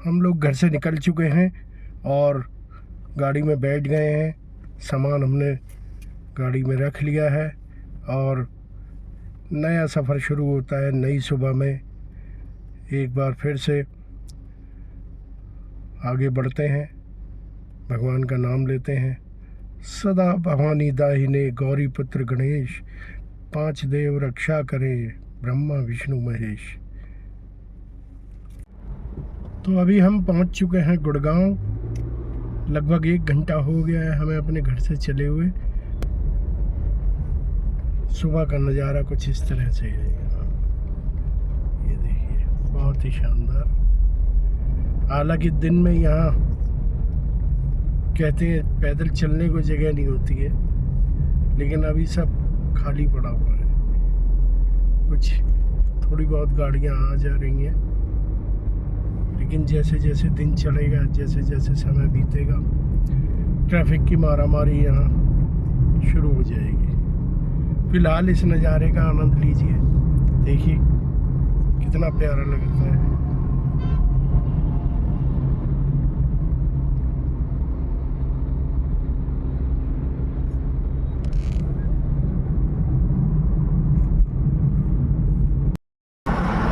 हम लोग घर से निकल चुके हैं और गाड़ी में बैठ गए हैं। सामान हमने गाड़ी में रख लिया है और नया सफ़र शुरू होता है नई सुबह में। एक बार फिर से आगे बढ़ते हैं, भगवान का नाम लेते हैं। सदा भवानी दाहिने गौरी पुत्र गणेश, पांच देव रक्षा करे ब्रह्मा विष्णु महेश। तो अभी हम पहुंच चुके हैं गुड़गांव। लगभग 1 घंटा हो गया है हमें अपने घर से चले हुए। सुबह का नज़ारा कुछ इस तरह से है। ये देखिए, बहुत ही शानदार। हालांकि दिन में यहाँ कहते हैं पैदल चलने को जगह नहीं होती है, लेकिन अभी सब खाली पड़ा हुआ है। कुछ थोड़ी बहुत गाड़ियाँ आ जा रही हैं, लेकिन जैसे जैसे दिन चलेगा, जैसे जैसे समय बीतेगा, ट्रैफिक की मारामारी यहाँ शुरू हो जाएगी। फिलहाल इस नज़ारे का आनंद लीजिए। देखिए कितना प्यारा लगता है।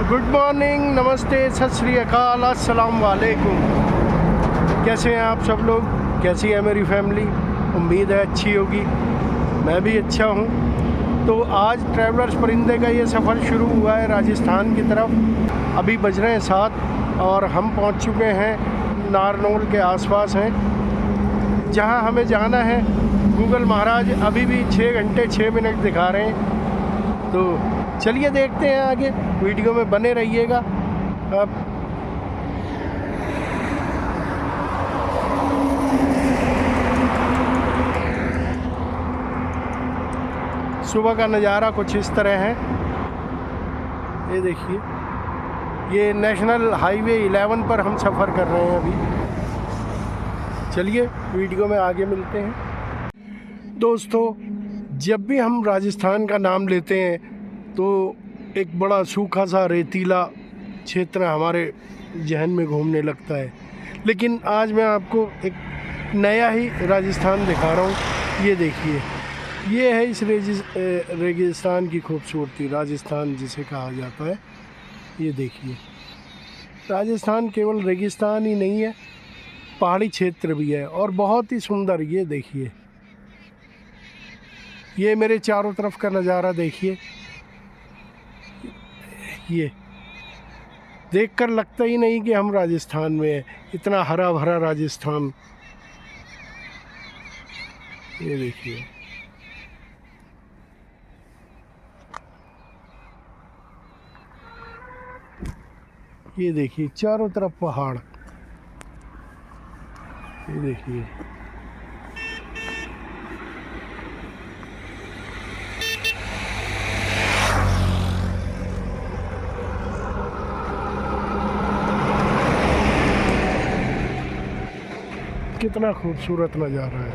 गुड मॉर्निंग, नमस्ते, सत श्री अकाल, अस्सलाम वालेकुम। कैसे हैं आप सब लोग? कैसी है मेरी फैमिली? उम्मीद है अच्छी होगी। मैं भी अच्छा हूँ। तो आज ट्रैवलर्स परिंदे का ये सफ़र शुरू हुआ है राजस्थान की तरफ। अभी बज रहे हैं 7 और हम पहुँच चुके हैं नारनौल के आसपास हैं, जहाँ हमें जाना है। गूगल महाराज अभी भी 6 घंटे 6 मिनट दिखा रहे हैं। तो चलिए देखते हैं आगे, वीडियो में बने रहिएगा। अब सुबह का नज़ारा कुछ इस तरह है। ये देखिए, ये नेशनल हाईवे 11 पर हम सफ़र कर रहे हैं अभी। चलिए वीडियो में आगे मिलते हैं। दोस्तों, जब भी हम राजस्थान का नाम लेते हैं तो एक बड़ा सूखा सा रेतीला क्षेत्र हमारे जहन में घूमने लगता है, लेकिन आज मैं आपको एक नया ही राजस्थान दिखा रहा हूँ। ये देखिए, ये है इस रेगिस्तान की खूबसूरती, राजस्थान जिसे कहा जाता है। ये देखिए, राजस्थान केवल रेगिस्तान ही नहीं है, पहाड़ी क्षेत्र भी है और बहुत ही सुंदर। ये देखिए, ये मेरे चारों तरफ का नज़ारा देखिए। ये देखकर लगता ही नहीं कि हम राजस्थान में हैं, इतना हरा भरा राजस्थान। ये देखिए, ये देखिए चारों तरफ पहाड़। ये देखिए, कितना खूबसूरत नज़ारा है।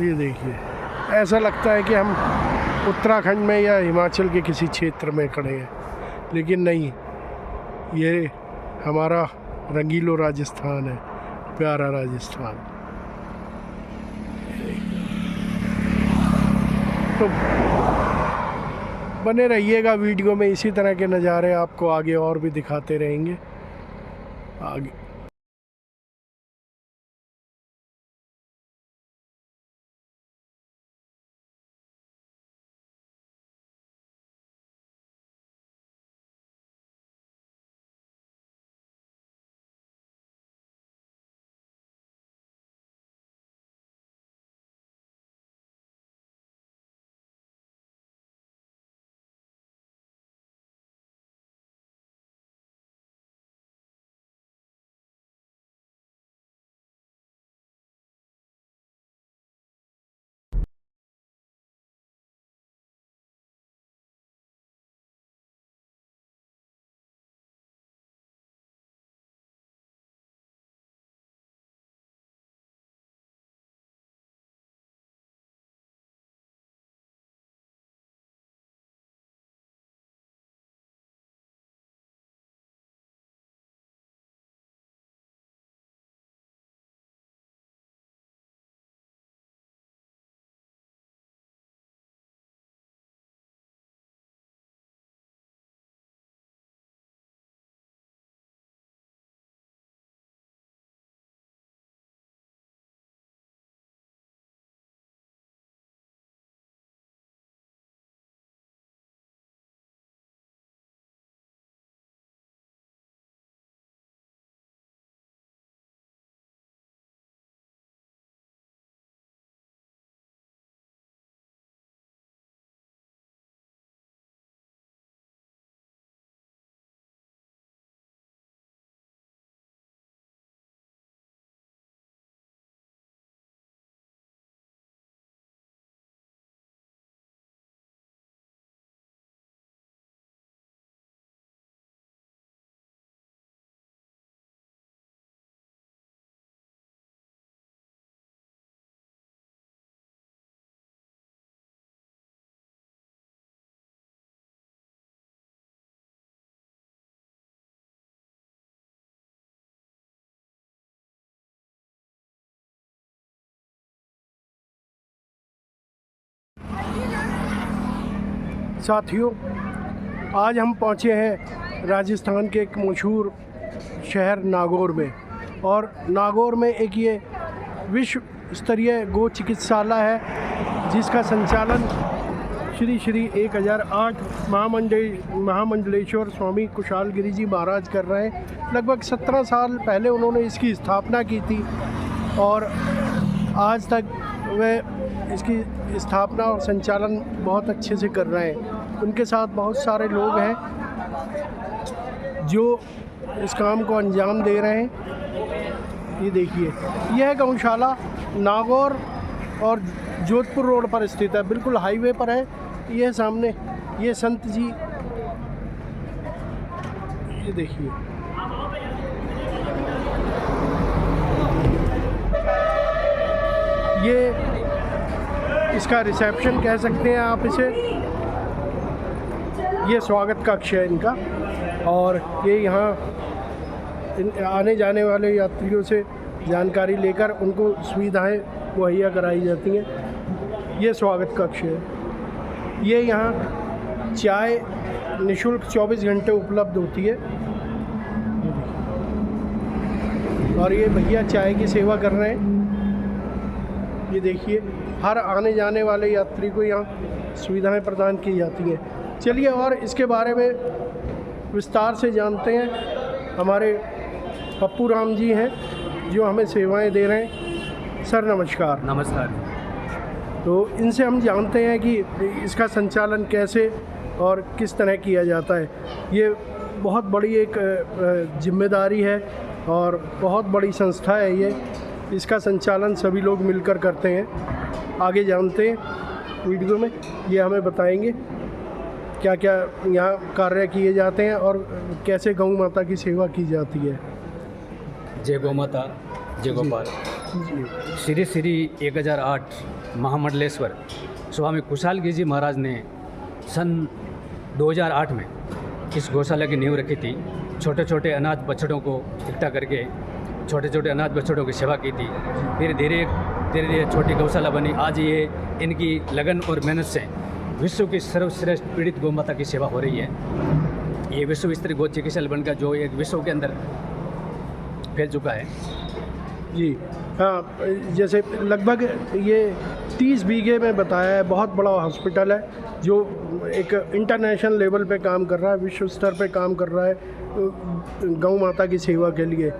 ये देखिए, ऐसा लगता है कि हम उत्तराखंड में या हिमाचल के किसी क्षेत्र में खड़े हैं, लेकिन नहीं, ये हमारा रंगीलो राजस्थान है, प्यारा राजस्थान। तो बने रहिएगा वीडियो में, इसी तरह के नज़ारे आपको आगे और भी दिखाते रहेंगे। आगे साथियों, आज हम पहुंचे हैं राजस्थान के एक मशहूर शहर नागौर में, और नागौर में एक ये विश्व स्तरीय गो चिकित्सालय है जिसका संचालन श्री श्री 1008 महामंडलेश्वर स्वामी कुशाल गिरी जी महाराज कर रहे हैं। लगभग 17 साल पहले उन्होंने इसकी स्थापना की थी और आज तक वे इसकी स्थापना और संचालन बहुत अच्छे से कर रहे हैं। उनके साथ बहुत सारे लोग हैं जो इस काम को अंजाम दे रहे हैं। ये देखिए, यह गौशाला नागौर और जोधपुर रोड पर स्थित है, बिल्कुल हाईवे पर है। ये सामने ये संत जी, ये देखिए, ये इसका रिसेप्शन कह सकते हैं आप इसे। ये स्वागत कक्ष है इनका, और ये यहाँ आने जाने वाले यात्रियों से जानकारी लेकर उनको सुविधाएं मुहैया कराई जाती हैं। ये स्वागत कक्ष है। ये यहाँ चाय निःशुल्क 24 घंटे उपलब्ध होती है, और ये भैया चाय की सेवा कर रहे हैं। ये देखिए, हर आने जाने वाले यात्री को यहाँ सुविधाएं प्रदान की जाती हैं। चलिए और इसके बारे में विस्तार से जानते हैं। हमारे पप्पू राम जी हैं जो हमें सेवाएं दे रहे हैं। सर नमस्कार। नमस्कार। तो इनसे हम जानते हैं कि इसका संचालन कैसे और किस तरह किया जाता है। ये बहुत बड़ी एक जिम्मेदारी है और बहुत बड़ी संस्था है ये। इसका संचालन सभी लोग मिलकर करते हैं। आगे जानते हैं वीडियो में, ये हमें बताएंगे क्या क्या यहाँ कार्य किए जाते हैं और कैसे गौ माता की सेवा की जाती है। जय गौ माता, जय गोपाल। श्री श्री 1008 महामंडलेश्वर स्वामी कुशाल गिरी जी महाराज ने सन 2008 में इस गौशाला की नींव रखी थी। छोटे छोटे अनाथ बछड़ों को इकट्ठा करके छोटे छोटे अनाथ बछड़ों की सेवा की थी। फिर धीरे धीरे छोटी गौशाला बनी। आज ये इनकी लगन और मेहनत से विश्व की सर्वश्रेष्ठ पीड़ित गौ माता की सेवा हो रही है। ये विश्व स्तरीय गौ चिकित्सालय बनकर जो एक विश्व के अंदर फैल चुका है। जी हाँ, जैसे लगभग ये 30 बीघे में बताया है। बहुत बड़ा हॉस्पिटल है जो एक इंटरनेशनल लेवल पे काम कर रहा है, विश्व स्तर पे काम कर रहा है गौ माता की सेवा के लिए।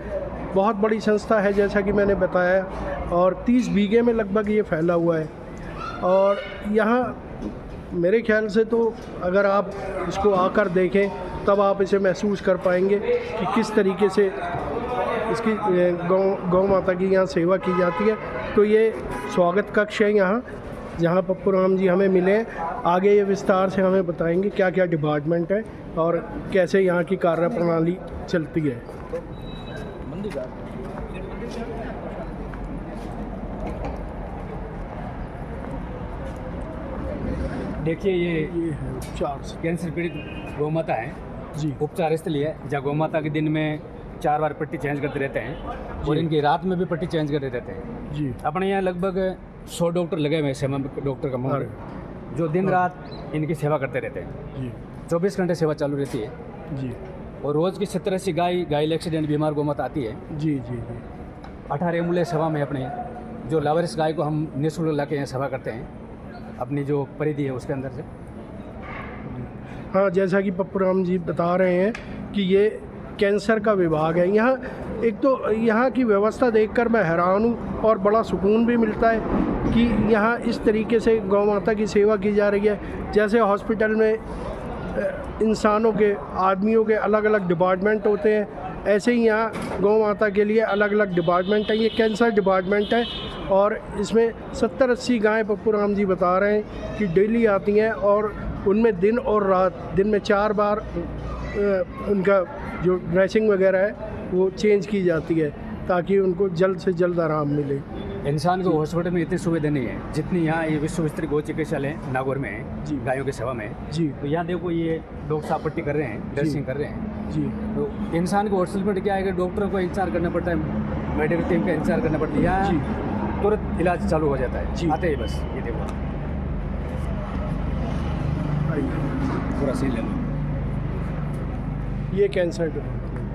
बहुत बड़ी संस्था है जैसा कि मैंने बताया, और 30 बीघे में लगभग ये फैला हुआ है। और यहाँ मेरे ख्याल से तो अगर आप इसको आकर देखें तब आप इसे महसूस कर पाएंगे कि किस तरीके से इसकी गौ माता की यहाँ सेवा की जाती है। तो ये स्वागत कक्ष है यहाँ, जहाँ पप्पू राम जी हमें मिले। आगे ये विस्तार से हमें बताएंगे क्या क्या डिपार्टमेंट है और कैसे यहाँ की कार्य प्रणाली चलती है। देखिए, ये है उपचार कैंसर पीड़ित गौ माता है जी। उपचार स्थली है जहाँ गौ माता के दिन में 4 बार पट्टी चेंज करते रहते हैं और इनकी रात में भी पट्टी चेंज करते रहते हैं जी। अपने यहाँ लगभग 100 डॉक्टर लगे हुए हैं, सेवा डॉक्टर का मोहर, जो दिन रात इनकी सेवा करते रहते हैं जी। 24 घंटे सेवा चालू रहती है जी। और रोज़ की 70-80 घायल एक्सीडेंट बीमार गौ माता आती है। जी जी जी। 18 एम्बुलेंस सेवा में अपने जो लावारिस गाय को हम निःशुल्क ला के यहाँ सेवा करते हैं अपनी जो परिधि है उसके अंदर से। हाँ, जैसा कि पप्पू राम जी बता रहे हैं कि ये कैंसर का विभाग है यहाँ। एक तो यहाँ की व्यवस्था देखकर मैं हैरान हूँ और बड़ा सुकून भी मिलता है कि यहाँ इस तरीके से गौ माता की सेवा की जा रही है। जैसे हॉस्पिटल में इंसानों के, आदमियों के अलग अलग डिपार्टमेंट होते हैं, ऐसे ही यहाँ गौ माता के लिए अलग अलग डिपार्टमेंट है। ये कैंसर डिपार्टमेंट है और इसमें 70-80 गायें पप्पू राम जी बता रहे हैं कि डेली आती हैं, और उनमें दिन और रात, दिन में 4 बार उनका जो ड्रेसिंग वगैरह है वो चेंज की जाती है ताकि उनको जल्द से जल्द आराम मिले। इंसान को हॉस्पिटल में इतनी सुविधा नहीं है जितनी यहाँ ये विश्व स्तरीय गौ चिकित्सालय नागौर में है जी। गायों की सेवा में जी। तो यहाँ देखो, ये डॉक्टर साहब पट्टी कर रहे हैं, ड्रेसिंग कर रहे हैं जी। तो इंसान को हॉस्पिटल में क्या है कि डॉक्टर को इंतजार करना पड़ता है, मेडिकल टीम का इंतजार करना पड़ता है। यहाँ तुरंत इलाज चालू हो जाता है, आते ही बस। ये देखो, सॉरी, पूरा सीन ले लो। ये कैंसर डिपार्टमेंट,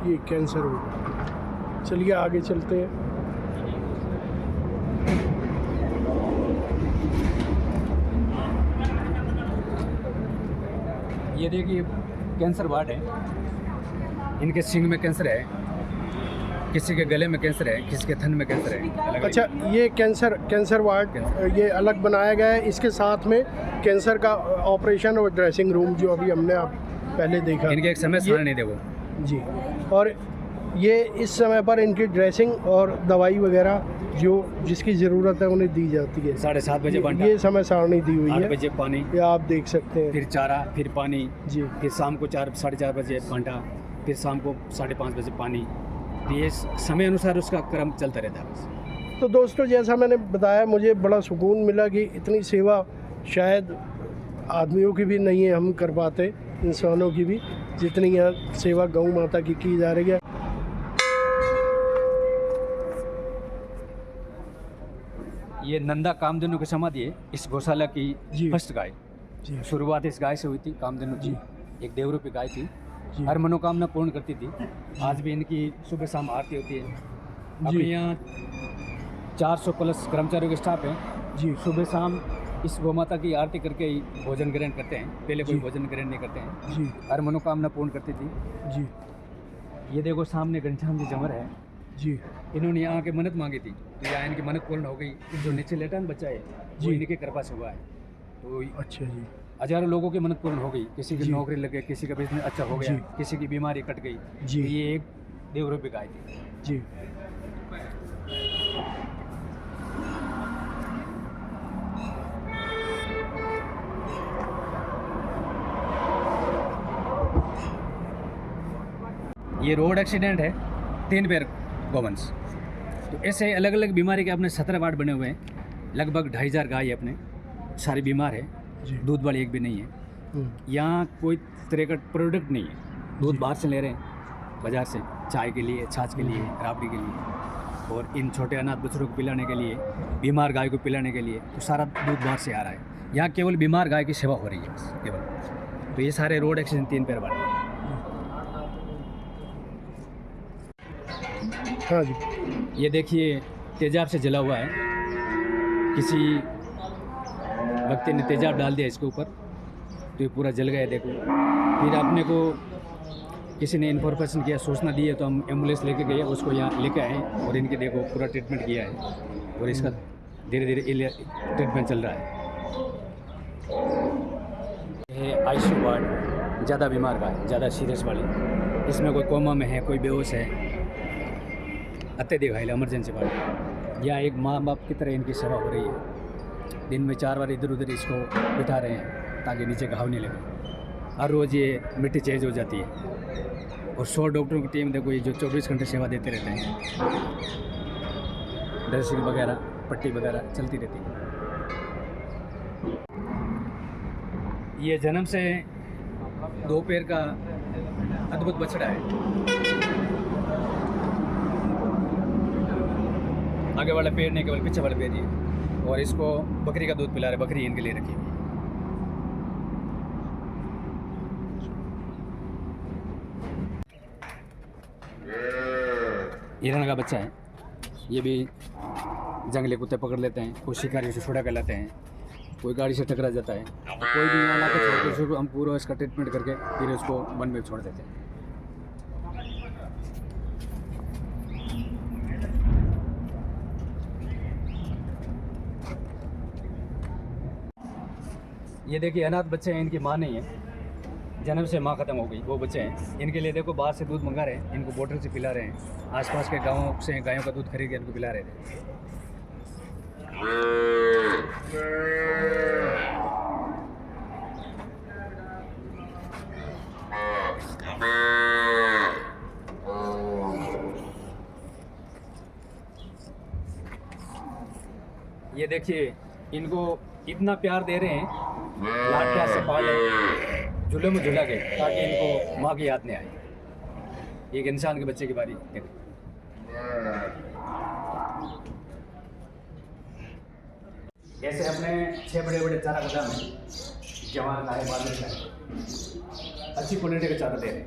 ये कैंसर विभाग। चलिए आगे चलते हैं। ये देखिए कैंसर वार्ड है, इनके सींग में कैंसर है, किसी के गले में कैंसर है, किसी के थन में कैंसर है। अलग अच्छा, ये कैंसर वार्ड ये अलग बनाया गया है, इसके साथ में कैंसर का ऑपरेशन और ड्रेसिंग रूम जो अभी हमने आप पहले देखा, इनके एक समय सारणी देखो जी। और ये इस समय पर इनकी ड्रेसिंग और दवाई वगैरह जो जिसकी ज़रूरत है उन्हें दी जाती है। 7:30 बजे बंटा, ये समय सारणी दी हुई 8 है, बजे पानी, ये आप देख सकते हैं। फिर चारा, फिर पानी जी, फिर शाम को 4 साढ़े 4 बजे घंटा, फिर शाम को 5:30 बजे पानी। ये समय अनुसार उसका क्रम चलता रहता है बस। तो दोस्तों जैसा मैंने बताया, मुझे बड़ा सुकून मिला कि इतनी सेवा शायद आदमियों की भी नहीं है हम कर पाते, इंसानों की भी, जितनी यहाँ सेवा गौ माता की जा रही है। ये नंदा कामधेनु की समाधि है, इस गौशाला की जी। First guy. जी शुरुआत इस गाय से हुई थी, कामधेनु जी, एक देवरूपी गाय थी, जी। हर मनोकामना पूर्ण करती थी। आज भी इनकी सुबह शाम आरती होती है। अभी यहाँ 400 प्लस कर्मचारियों के स्टाफ हैं जी। सुबह शाम इस गौ माता की आरती करके ही भोजन ग्रहण करते हैं, पहले कोई जी। भोजन ग्रहण नहीं करते हैं। जी हर मनोकामना पूर्ण करती थी। जी ये देखो सामने घनश्याम जी जमर है, जी इन्होंने यहाँ के मन्नत मांगी थी, तो यहाँ इनकी मन्नत पूर्ण हो गई। जो नीचे लेटा ना बच्चा है, वो जी। इनकी कृपा से हुआ है। तो अच्छा जी। हजारों लोगों की मन्नत पूर्ण हो गई, किसी की जी। नौकरी लग गई, किसी का बिजनेस अच्छा हो गया, जी। किसी की बीमारी कट गई। जी। तो ये एक देवरूपी गाय थी। जी ये रोड एक्सीडेंट है, 3 पैर गौवंश। तो ऐसे अलग अलग बीमारी के अपने 17 वार्ड बने हुए हैं। लगभग 2500 गाय है अपने, सारी बीमार है, जी। दूध वाली एक भी नहीं है। यहाँ कोई तरह का प्रोडक्ट नहीं है, दूध बाहर से ले रहे हैं बाज़ार से, चाय के लिए, छाछ के लिए, राबड़ी के लिए, और इन छोटे अनाथ बच्चों को पिलाने के लिए, बीमार गाय को पिलाने के लिए, तो सारा दूध बाहर से आ रहा है। यहाँ केवल बीमार गाय की सेवा हो रही है बस, केवल। तो ये सारे रोड एक्सीडेंट 3 पैर वाले। हाँ जी। ये देखिए तेजाब से जला हुआ है, किसी व्यक्ति ने तेजाब डाल दिया इसके ऊपर, तो ये पूरा जल गया। देखो, फिर अपने को किसी ने इन्फॉर्मेशन किया, सूचना दी है, तो हम एम्बुलेंस लेके गए, उसको यहाँ लेके आए और इनके देखो पूरा ट्रीटमेंट किया है, और इसका धीरे धीरे ट्रीटमेंट चल रहा है। ये आईसीयू वार्ड, ज़्यादा बीमार का है, ज़्यादा सीरियस वाली, इसमें कोई कोमा में है, कोई बेहोश है, अत्यधिक घायल, इमरजेंसी वार्ड। या एक माँ बाप की तरह इनकी सेवा हो रही है। दिन में 4 बार इधर उधर इसको बिठा रहे हैं ताकि नीचे घाव नहीं लगे। हर रोज़ ये मिट्टी चेंज हो जाती है, और 100 डॉक्टरों की टीम देखो, ये जो 24 घंटे सेवा देते रहते हैं। ड्रेसिंग वगैरह, पट्टी वगैरह चलती रहती है। ये जन्म से 2 पैर का अद्भुत बछड़ा है। आगे वाला पेड़ नहीं, केवल पीछे वाला पेड़ ही है, और इसको बकरी का दूध पिला रहे, बकरी इनके लिए रखी हुई है। हिरण का बच्चा है, ये भी जंगली कुत्ते पकड़ लेते हैं, कोई शिकारियों से छुड़ा कर लाते हैं, कोई गाड़ी से टकरा जाता है, कोई भी यहाँ ला के छोड़ के उसको हम पूरा इसका ट्रीटमेंट करके फिर उसको वन में छोड़ देते हैं। ये देखिए अनाथ बच्चे हैं, इनकी माँ नहीं है, जन्म से माँ ख़त्म हो गई, वो बच्चे हैं। इनके लिए देखो बाहर से दूध मंगा रहे हैं, इनको बोतल से पिला रहे हैं, आसपास के गाँवों से गायों का दूध खरीद के इनको पिला रहे थे। ये देखिए इनको इतना प्यार दे रहे हैं, लाड प्यार से पाले, झूले में झूला गए ताकि इनको माँ की याद नहीं आए। एक इंसान के बच्चे की बारी देखो। ऐसे अपने 6 बड़े बड़े चारा गोदाम हैं, जवान का है, बादल का है, अच्छी क्वालिटी का चारा दे रहे हैं।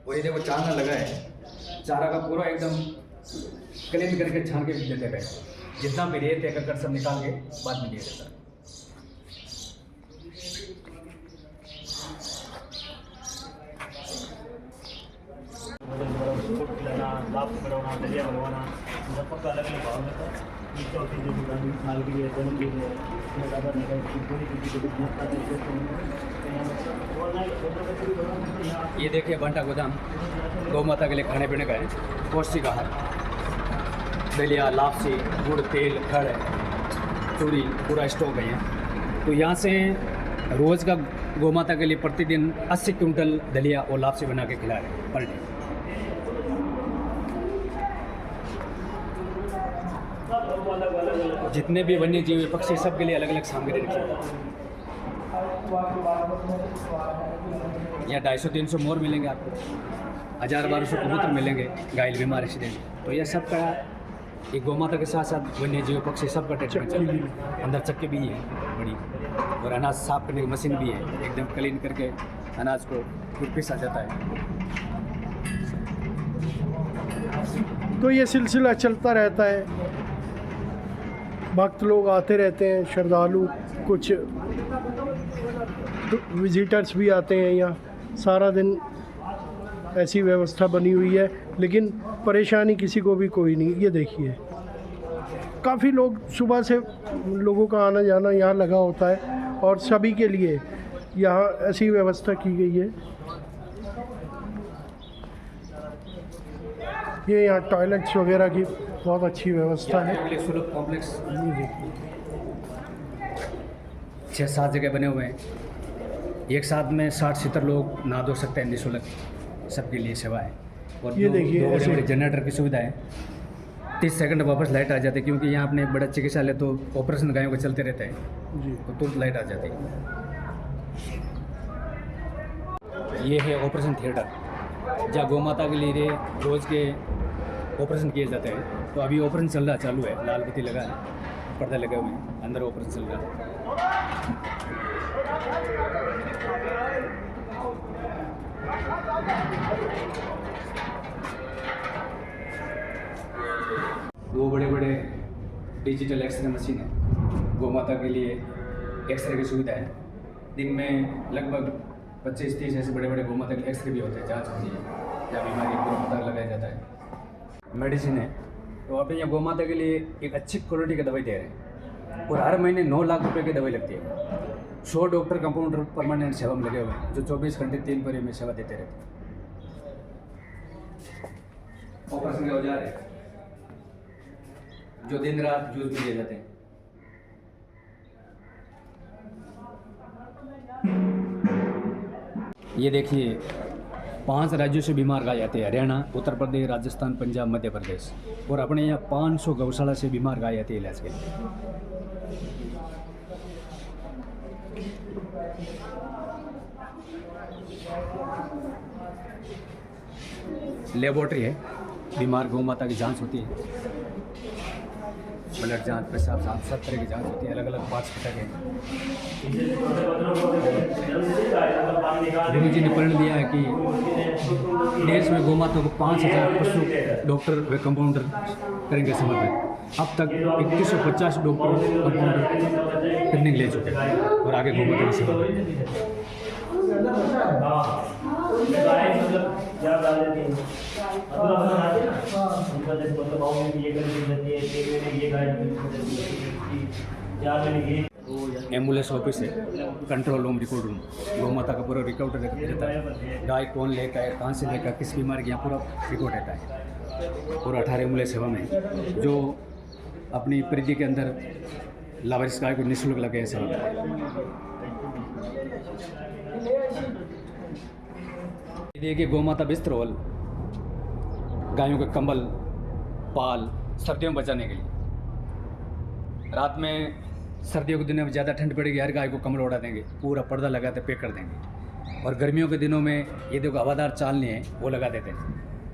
और ये देखो चारा लगा है, चारा का पूरा एकदम क्लीन करके छान के देते गए, जितना भी रेत है कक्कड़ सब निकाल के बाद में दिया जाता है। लाभ बढ़ाना, दलिया बनवाना, सबका अलग अलग भाव में था। चौथी जो गांधी साल के लिए जन्मदिन है, उसमें ज़्यादा नहीं है, पूरी ये देखिए बंटा गोदाम गौ माता के लिए खाने पीने का है, पौष्टिक आहार, दलिया, लापसी, गुड़, तेल, खड़, चूड़ी, पूरा स्टॉक है यहाँ। तो यहाँ से रोज़ का गौ माता के लिए प्रतिदिन 80 क्विंटल दलिया और लापसी बना के खिला रहे हैं पर डे। जितने भी वन्य जीव पक्षी सब के लिए अलग अलग सामग्री रखी है। यहाँ 250-300 मोर मिलेंगे आपको, 1000-1200 कबूतर मिलेंगे, घायल बीमार एक्सीडेंट। तो यह सब का एक गौ माता के साथ साथ वन्य जीव पक्षी सब का ट्रीटमेंट चल रहा है। अंदर चक्की भी है बड़ी, और अनाज साफ करने की मशीन भी है, एकदम क्लीन करके अनाज को फिर पीसा जाता है। तो ये सिलसिला चलता रहता है, भक्त लोग आते रहते हैं, श्रद्धालु, कुछ विजिटर्स भी आते हैं यहाँ। सारा दिन ऐसी व्यवस्था बनी हुई है, लेकिन परेशानी किसी को भी कोई नहीं। ये देखिए काफ़ी लोग सुबह से लोगों का आना जाना यहाँ लगा होता है, और सभी के लिए यहाँ ऐसी व्यवस्था की गई है। ये यहाँ टॉयलेट्स वगैरह की बहुत अच्छी व्यवस्था है। कॉम्प्लेक्स 6-7 जगह बने हुए हैं, एक साथ में 60-70 लोग नहा धो सकते हैं निःशुल्क, सबके लिए सेवा है। और ये देखिए दो ऐसे जनरेटर की सुविधा है, 30 सेकंड वापस लाइट आ जाती है, क्योंकि यहाँ अपने बड़ा चिकित्सालय तो ऑपरेशन गायों के चलते रहते हैं जी। तो तुरंत लाइट आ जाती है। ये है ऑपरेशन थिएटर, जहाँ गौ माता के लिए रोज़ के ऑपरेशन किए जाते हैं। तो अभी ऑपरेशन चल रहा, चालू है, लाल बत्ती लगा है, पर्दे लगे हुए हैं, अंदर ऑपरेशन चल रहा है। दो बड़े बड़े डिजिटल एक्सरे मशीन है, गौ माता के लिए एक्सरे की सुविधा है। दिन में लगभग 25-30 ऐसे बड़े बड़े गौ माता के एक्सरे भी होते हैं, जांच होती है, या बीमारी का पता लगाया जाता है। मेडिसिन है, तो अभी यहाँ गौ माता के लिए एक अच्छी क्वालिटी का दवाई दे रहे हैं, और हर महीने 9 लाख रुपए की दवाई लगती है। 100 डॉक्टर कंपाउंडर परमानेंट सेवा में लगे हुए हैं, जो 24 घंटे 3 परियों में सेवा देते रहते हैं। ऑपरेशन के औजार है जो दिन रात यूज में लिए जाते हैं। ये देखिए 5 राज्यों से बीमार गाय आते हैं, हरियाणा, उत्तर प्रदेश, राजस्थान, पंजाब, मध्य प्रदेश, और अपने यहाँ 500 गौशाला से बीमार गाय आती है इलाज के लिए। लेबोरेटरी है, बीमार गौ माता की जांच होती है, ब्लड जांच, पेशाब जांच, सब तरह की जांच होती है, अलग अलग पार्ट्स के हैं। गुरु जी ने प्रण दिया है कि देश में गौ माता को 5000 पशु डॉक्टर व कंपाउंडर करेंगे समर्पित। अब तक 2150 डॉक्टर कंपाउंडर ट्रेनिंग ले चुके हैं, और आगे गौ माता की सेवा करेंगे। एम्बुलेंस ऑफिस है, कंट्रोल रूम, रिकॉर्ड रूम, गौ माता का पूरा रिकॉर्ड रहता है, गाय कौन लेता है, कहाँ से लेकर, किस बीमारी का, यहाँ पूरा रिकॉर्ड रहता है। पूरा 18 एम्बुलेंस सेवा में, जो अपनी परिधि के अंदर लावारिस गाय को निःशुल्क लगे हैं सेवा में। देखिए गौ माता बिस्तर हॉल, गायों के कंबल, पाल, सर्दियों में बचाने के लिए। रात में सर्दियों के दिनों में ज़्यादा ठंड पड़ेगी, हर गाय को कंबल ओढ़ा देंगे, पूरा पर्दा लगाते पैक कर देंगे। और गर्मियों के दिनों में ये देखो हवादार चालनी है, वो लगा देते हैं,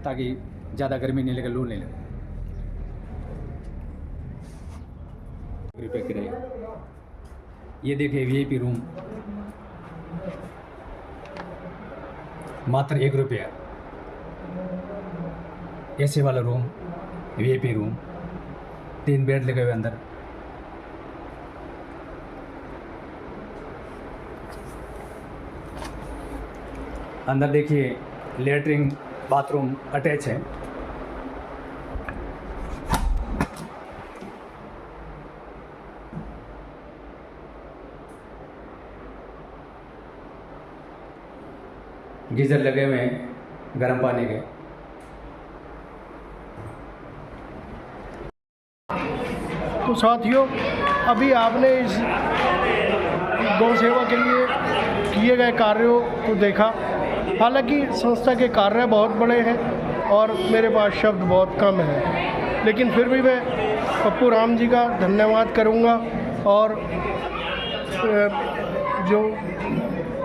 ताकि ज़्यादा गर्मी नहीं लगे, लू नहीं लगे। रुपये किराया। ये देखिए VIP रूम मात्र 1 रुपया। AC वाला रूम, VIP रूम, 3 बेड लगे हुए अंदर। अंदर देखिए लेटरिन बाथरूम अटैच है। गीजर लगे हुए हैं गर्म पानी के। तो साथियों, अभी आपने इस गौ सेवा के लिए किए गए कार्यों को देखा। हालांकि संस्था के कार्य बहुत बड़े हैं और मेरे पास शब्द बहुत कम हैं, लेकिन फिर भी मैं पप्पू राम जी का धन्यवाद करूंगा और जो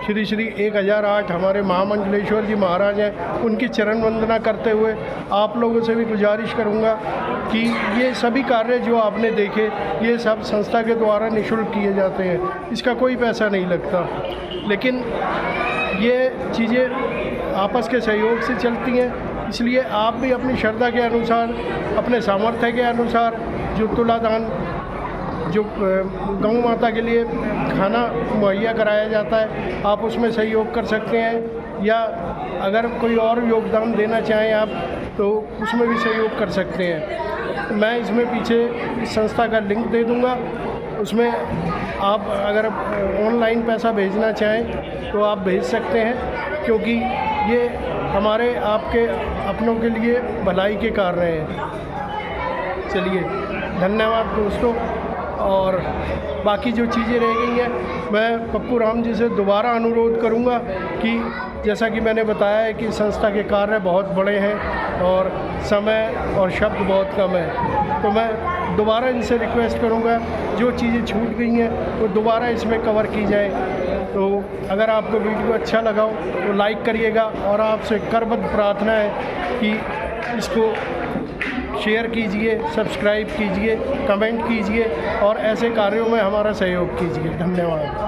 श्री श्री 1008 हमारे महामंडलेश्वर जी महाराज हैं, उनकी चरण वंदना करते हुए आप लोगों से भी गुजारिश करूंगा कि ये सभी कार्य जो आपने देखे, ये सब संस्था के द्वारा निःशुल्क किए जाते हैं, इसका कोई पैसा नहीं लगता। लेकिन ये चीज़ें आपस के सहयोग से चलती हैं, इसलिए आप भी अपनी श्रद्धा के अनुसार, अपने सामर्थ्य के अनुसार जो तुलादान, जो गौ माता के लिए खाना मुहैया कराया जाता है, आप उसमें सहयोग कर सकते हैं, या अगर कोई और योगदान देना चाहें आप तो उसमें भी सहयोग कर सकते हैं। मैं इसमें पीछे इस संस्था का लिंक दे दूंगा, उसमें आप अगर ऑनलाइन पैसा भेजना चाहें तो आप भेज सकते हैं, क्योंकि ये हमारे आपके अपनों के लिए भलाई के कार्य हैं। चलिए, धन्यवाद दोस्तों। और बाकी जो चीज़ें रह गई हैं, मैं पप्पू राम जी से दोबारा अनुरोध करूंगा कि जैसा कि मैंने बताया है कि संस्था के कार्य बहुत बड़े हैं और समय और शब्द बहुत कम है, तो मैं दोबारा इनसे रिक्वेस्ट करूंगा जो चीज़ें छूट गई हैं वो दोबारा इसमें कवर की जाए। तो अगर आपको वीडियो अच्छा लगा हो तो लाइक करिएगा, और आपसे करबद्ध प्रार्थना है कि इसको शेयर कीजिए, सब्सक्राइब कीजिए, कमेंट कीजिए और ऐसे कार्यों में हमारा सहयोग कीजिए। धन्यवाद।